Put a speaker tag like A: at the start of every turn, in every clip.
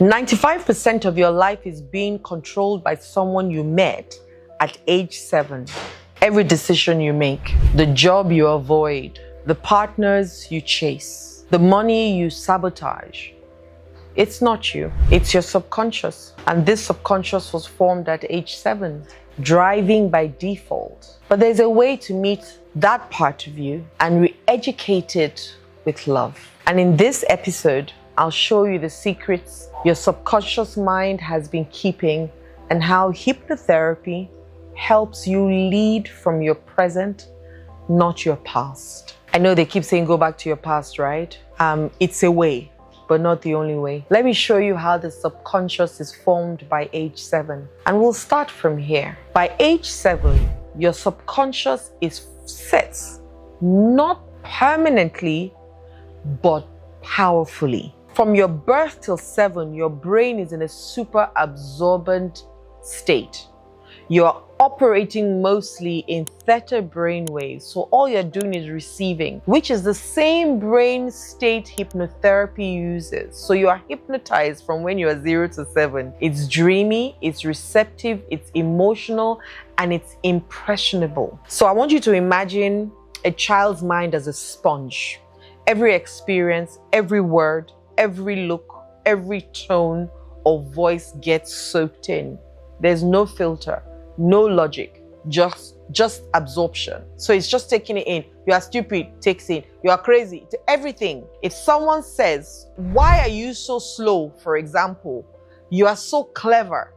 A: 95% of your life is being controlled by someone you met at age 7. Every decision you make, the job you avoid, the partners you chase, the money you sabotage. It's not you, it's your subconscious. And this subconscious was formed at age 7, driving by default. But there's a way to meet that part of you and re-educate it with love. And in this episode, I'll show you the secrets your subconscious mind has been keeping and how hypnotherapy helps you lead from your present, not your past. I know they keep saying go back to your past, right? It's a way, but not the only way. Let me show you how the subconscious is formed by age 7. And we'll start from here. By age 7, your subconscious is set, not permanently, but powerfully. From your birth till 7, your brain is in a super absorbent state. You're operating mostly in theta brain waves. So all you're doing is receiving, which is the same brain state hypnotherapy uses. So you are hypnotized from when you are 0 to 7. It's dreamy, it's receptive, it's emotional, and it's impressionable. So I want you to imagine a child's mind as a sponge. Every experience, every word, every look, every tone or voice gets soaked in. There's no filter, no logic, just absorption. So it's just taking it in. You are stupid, takes in. You are crazy, to everything. If someone says, why are you so slow, for example, you are so clever,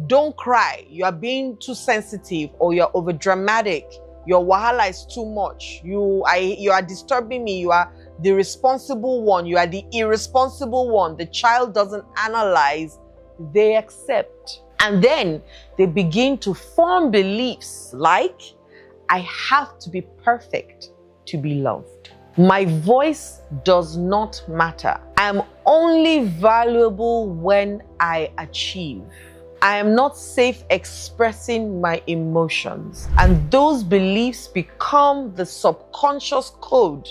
A: don't cry, you are being too sensitive, or you're over dramatic, your wahala is too much, you are disturbing me, you are the responsible one, you are the irresponsible one. The child doesn't analyze, they accept. And then they begin to form beliefs like, I have to be perfect to be loved. My voice does not matter. I am only valuable when I achieve. I am not safe expressing my emotions. And those beliefs become the subconscious code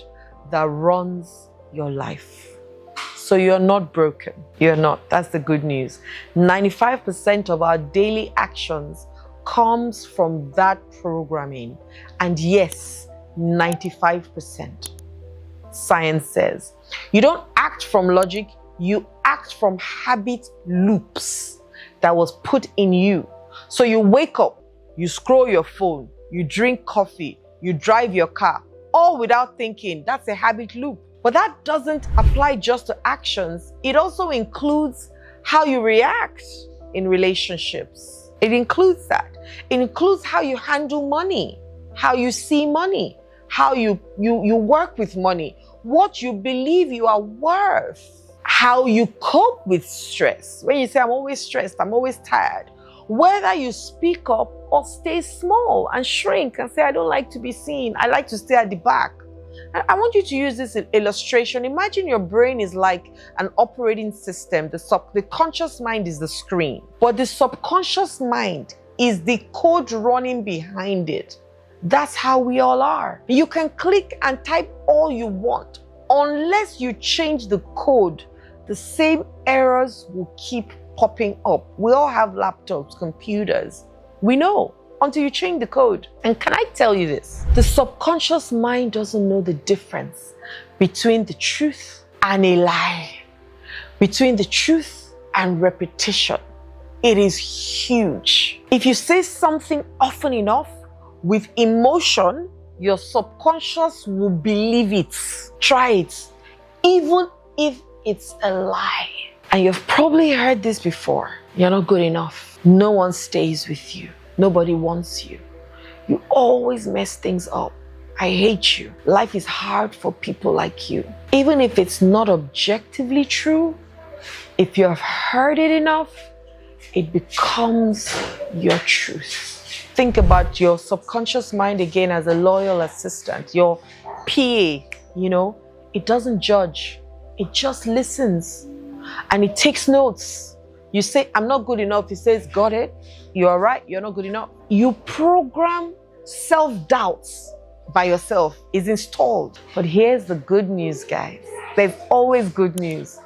A: that runs your life. So you're not broken. You're not. That's the good news. 95% of our daily actions comes from that programming. And yes, 95%. Science says you don't act from logic, you act from habit loops that was put in you. So you wake up, you scroll your phone, you drink coffee, you drive your car, all without thinking. That's a habit loop. But that doesn't apply just to actions. It also includes how you react in relationships. It includes that. It includes how you handle money, how you see money, how you work with money, what you believe you are worth, how you cope with stress. When you say, I'm always stressed, I'm always tired, whether you speak up or stay small and shrink and say, I don't like to be seen, I like to stay at the back. And I want you to use this illustration. Imagine your brain is like an operating system. The conscious mind is the screen, but the subconscious mind is the code running behind it. That's how we all are. You can click and type all you want. Unless you change the code, the same errors will keep popping up. We all have laptops, computers. We know. Until you change the code. And can I tell you this? The subconscious mind doesn't know the difference between the truth and a lie, between the truth and repetition. It is huge. If you say something often enough with emotion, your subconscious will believe it. Try it, even if it's a lie. And you've probably heard this before. You're not good enough. No one stays with you. Nobody wants you. You always mess things up. I hate you. Life is hard for people like you. Even if it's not objectively true, if you have heard it enough, it becomes your truth. Think about your subconscious mind again as a loyal assistant, your PA, it doesn't judge. It just listens and it takes notes. You say, I'm not good enough. It says, got it. You're right. You're not good enough. You program self-doubts by yourself is installed. But here's the good news, guys. There's always good news.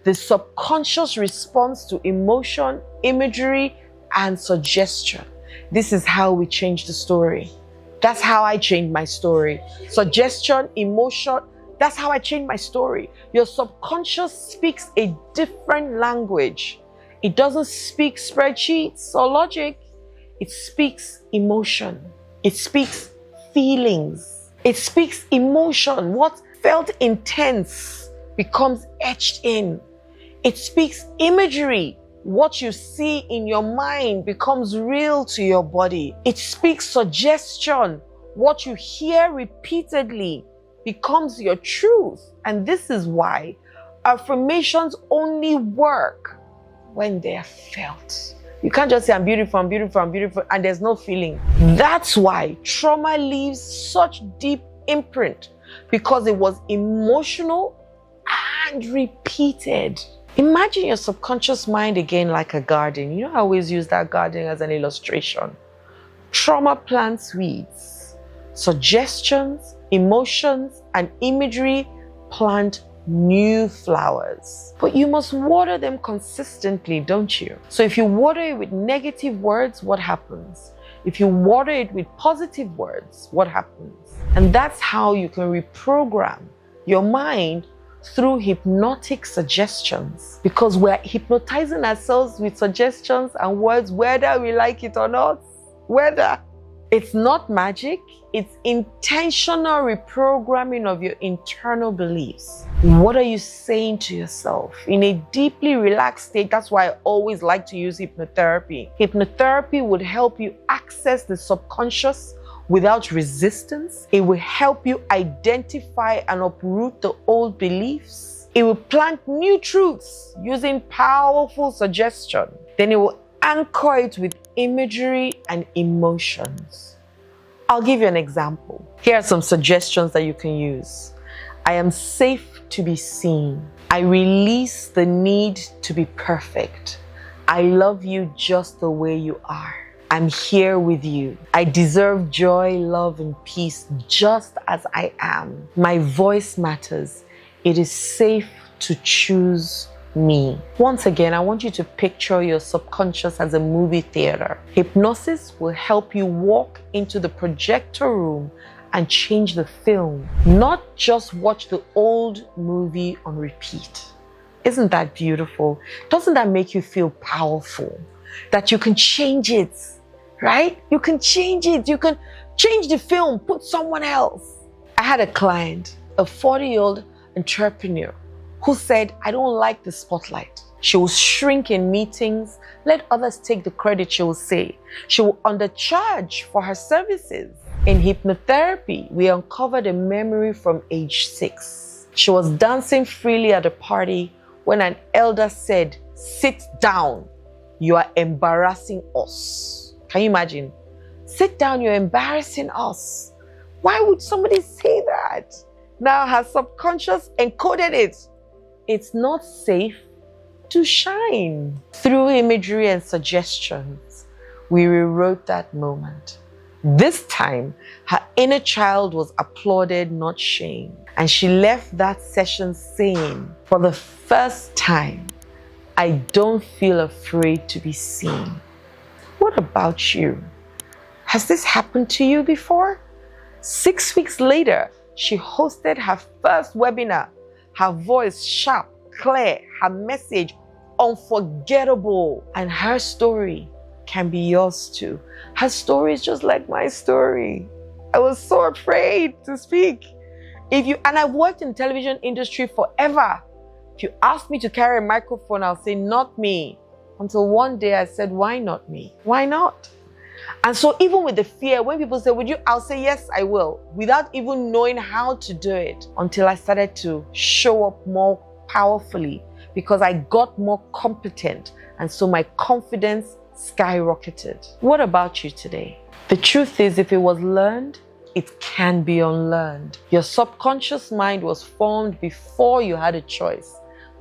A: The subconscious responds to emotion, imagery, and suggestion. This is how we change the story. That's how I changed my story. Suggestion, emotion, that's how I changed my story. Your subconscious speaks a different language. It doesn't speak spreadsheets or logic. It speaks emotion. It speaks feelings. It speaks emotion. What felt intense becomes etched in. It speaks imagery. What you see in your mind becomes real to your body. It speaks suggestion. What you hear repeatedly becomes your truth. And this is why affirmations only work when they are felt. You can't just say, I'm beautiful, I'm beautiful, I'm beautiful, and there's no feeling. That's why trauma leaves such deep imprint, because it was emotional and repeated. Imagine your subconscious mind again like a garden. You know, I always use that garden as an illustration. Trauma plants weeds. Suggestions, emotions, and imagery plant new flowers. But you must water them consistently, don't you? So if you water it with negative words, what happens? If you water it with positive words, what happens? And that's how you can reprogram your mind through hypnotic suggestions, because we're hypnotizing ourselves with suggestions and words, whether we like it or not. Whether it's not magic, it's intentional reprogramming of your internal beliefs. What are you saying to yourself in a deeply relaxed state? That's why I always like to use hypnotherapy. Hypnotherapy would help you access the subconscious without resistance. It will help you identify and uproot the old beliefs. It will plant new truths using powerful suggestion. Then it will anchor it with imagery and emotions. I'll give you an example. Here are some suggestions that you can use. I am safe to be seen. I release the need to be perfect. I love you just the way you are. I'm here with you. I deserve joy, love, and peace just as I am. My voice matters. It is safe to choose me. Once again, I want you to picture your subconscious as a movie theater. Hypnosis will help you walk into the projector room and change the film, not just watch the old movie on repeat. Isn't that beautiful? Doesn't that make you feel powerful? That you can change it, right? You can change it. You can change the film, put someone else. I had a client, a 40-year-old entrepreneur, who said, I don't like the spotlight. She will shrink in meetings, let others take the credit, she will say. She will undercharge for her services. In hypnotherapy, we uncovered a memory from age 6. She was dancing freely at a party when an elder said, sit down, you are embarrassing us. Can you imagine? Sit down, you're embarrassing us. Why would somebody say that? Now her subconscious encoded it. It's not safe to shine. Through imagery and suggestions, we rewrote that moment. This time, her inner child was applauded, not shamed. And she left that session saying, for the first time, I don't feel afraid to be seen. What about you? Has this happened to you before? 6 weeks later, she hosted her first webinar. Her voice sharp, clear, her message unforgettable. And her story can be yours too. Her story is just like my story. I was so afraid to speak. And I've worked in the television industry forever. If you ask me to carry a microphone, I'll say, not me. Until one day I said, why not me? Why not? And so even with the fear, when people say, would you? I'll say, yes, I will, without even knowing how to do it, until I started to show up more powerfully, because I got more competent. And so my confidence skyrocketed. What about you today? The truth is, if it was learned, it can be unlearned. Your subconscious mind was formed before you had a choice,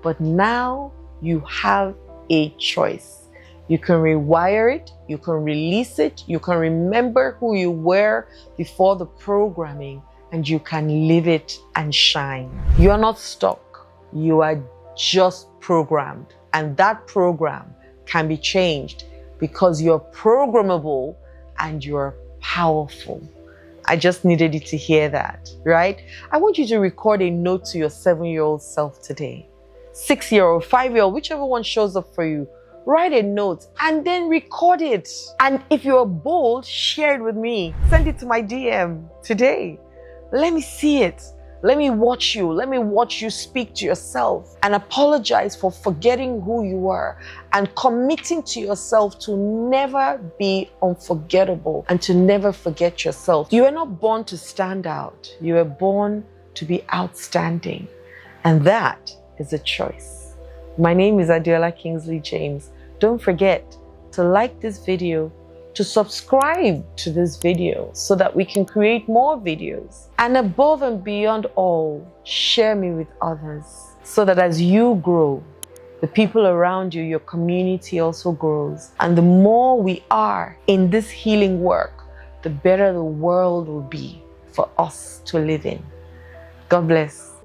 A: but now you have a choice. You can rewire it, you can release it, you can remember who you were before the programming, and you can live it and shine. You are not stuck. You are just programmed. And that program can be changed because you're programmable and you're powerful. I just needed you to hear that, right? I want you to record a note to your 7-year-old self today. 6-year-old, 5-year-old, whichever one shows up for you. Write a note and then record it. And if you're bold, share it with me. Send it to my DM today. Let me see it. Let me watch you. Let me watch you speak to yourself and apologize for forgetting who you were and committing to yourself to never be unforgettable and to never forget yourself. You are not born to stand out. You were born to be outstanding. And that is a choice. My name is Adeola Kingsley James. Don't forget to like this video, to subscribe to this video so that we can create more videos. And above and beyond all, share me with others so that as you grow, the people around you, your community also grows. And the more we are in this healing work, the better the world will be for us to live in. God bless.